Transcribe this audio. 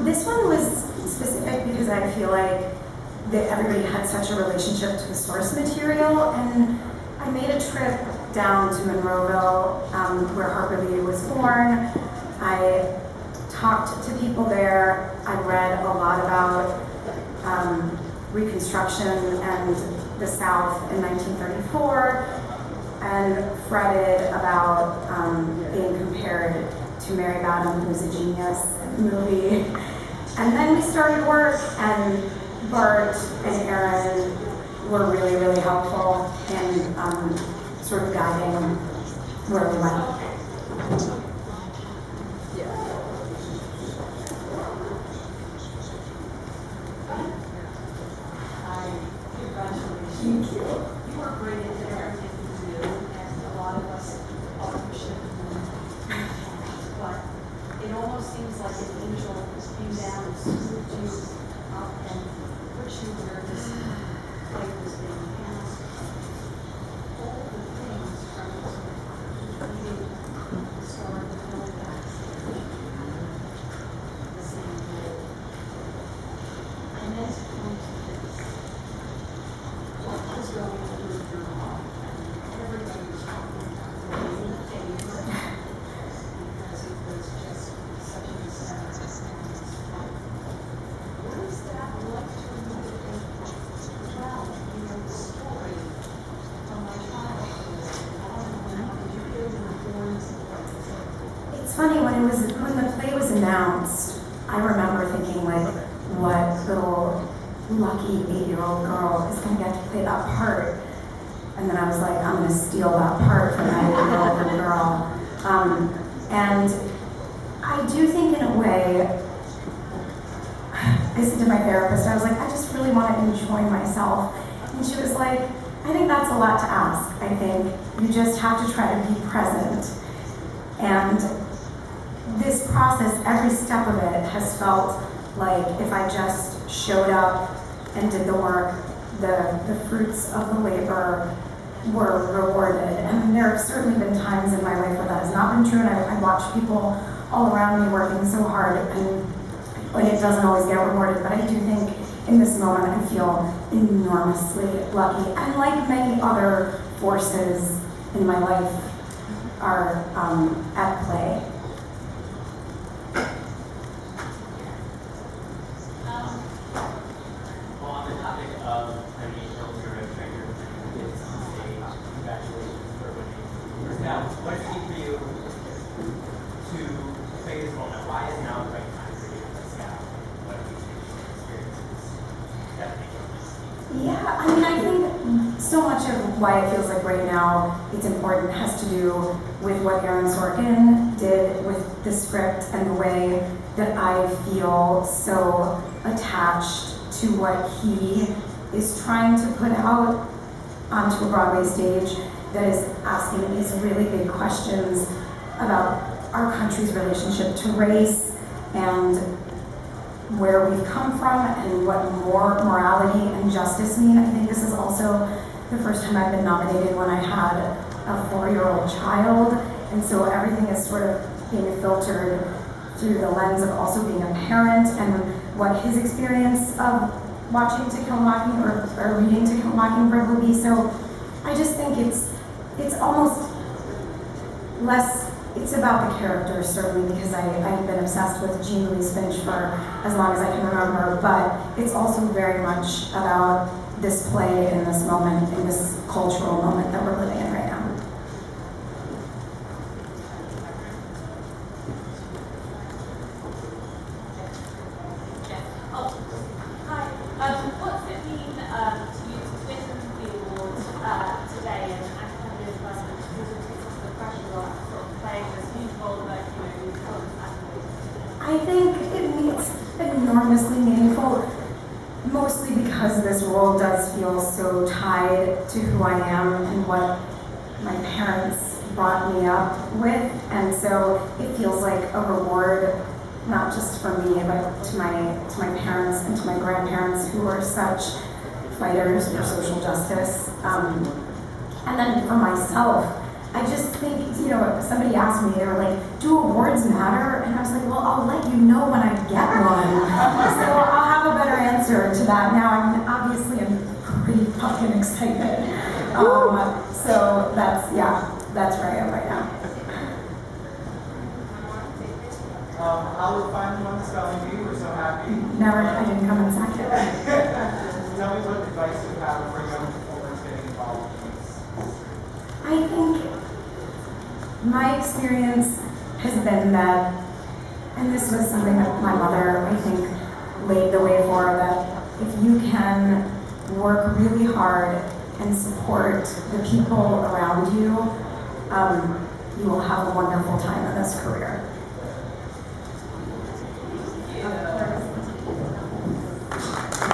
This one was specific because I feel like that everybody had such a relationship to the source material, and I made a trip down to Monroeville, where Harper Lee was born. I talked to people there. I read a lot about Reconstruction and the South in 1934, and fretted about being compared to Mary Badham, who's a genius in the movie. And then we started work, and Bart and Aaron were really, really helpful in sort of guiding where we went. Thank you. You were great at everything you do, and a lot of us are pushing. But it almost seems like an angel came down and scooped you up and put you where this play was being cast. All the things from reading the story of the film backstage, the same day. And then to come to this. What was going through your heart? Everybody was talking about the way the face because it was just such a disaster. What is that like for you to think, well, the story from my childhood? Did you feel the importance of it? It's funny, when the play was announced, I remember thinking, like, what little lucky 8-year-old girl is going to get to play that part. And then I was like, I'm going to steal that part from that 8-year-old little girl. And I do think, in a way, I said to my therapist, I was like, I just really want to enjoy myself. And she was like, I think that's a lot to ask. I think you just have to try to be present. And this process, every step of it has felt like if I just showed up and did the work, the fruits of the labor were rewarded. And there have certainly been times in my life where that has not been true, and I watch people all around me working so hard, and it doesn't always get rewarded. But I do think in this moment I feel enormously lucky, and like many other forces in my life are at play. Now, what does it mean for you to play this moment? Why is now the right time for you to play Scout? What have you experiences that make you? Yeah, I mean, I think so much of why it feels like right now it's important has to do with what Aaron Sorkin did with the script and the way that I feel so attached to what he is trying to put out onto a Broadway stage, that is asking these really big questions about our country's relationship to race and where we've come from and what morality and justice mean. I think this is also the first time I've been nominated when I had a 4-year-old child, and so everything is sort of being filtered through the lens of also being a parent and what his experience of watching To Kill a Mockingbird or reading To Kill a Mockingbird would be. So I just think it's almost less, it's about the characters, certainly, because I've been obsessed with Jean Louise Finch for as long as I can remember, but it's also very much about this play in this moment, in this cultural moment that we're living in right now. What's it mean to you to win the award today and kind of the pressure of sort of playing this huge role that you've got as activists? I think it's enormously meaningful, mostly because this role does feel so tied to who I am and what my parents brought me up with, and so it feels like a reward, not just for me, but to my parents and to my grandparents who were such fighters for social justice. And then for myself, I just think, somebody asked me, they were like, do awards matter? And I was like, well, I'll let you know when I get one. So I'll have a better answer to that now. I'm pretty fucking excited. So that's where I am right now. How did finding one spelling bee? We're so happy. Never, I didn't come in second. Tell me what advice you have for young performers getting involved in these. I think my experience has been that, and this was something that my mother, I think, laid the way for, that if you can work really hard and support the people around you, you will have a wonderful time in this career.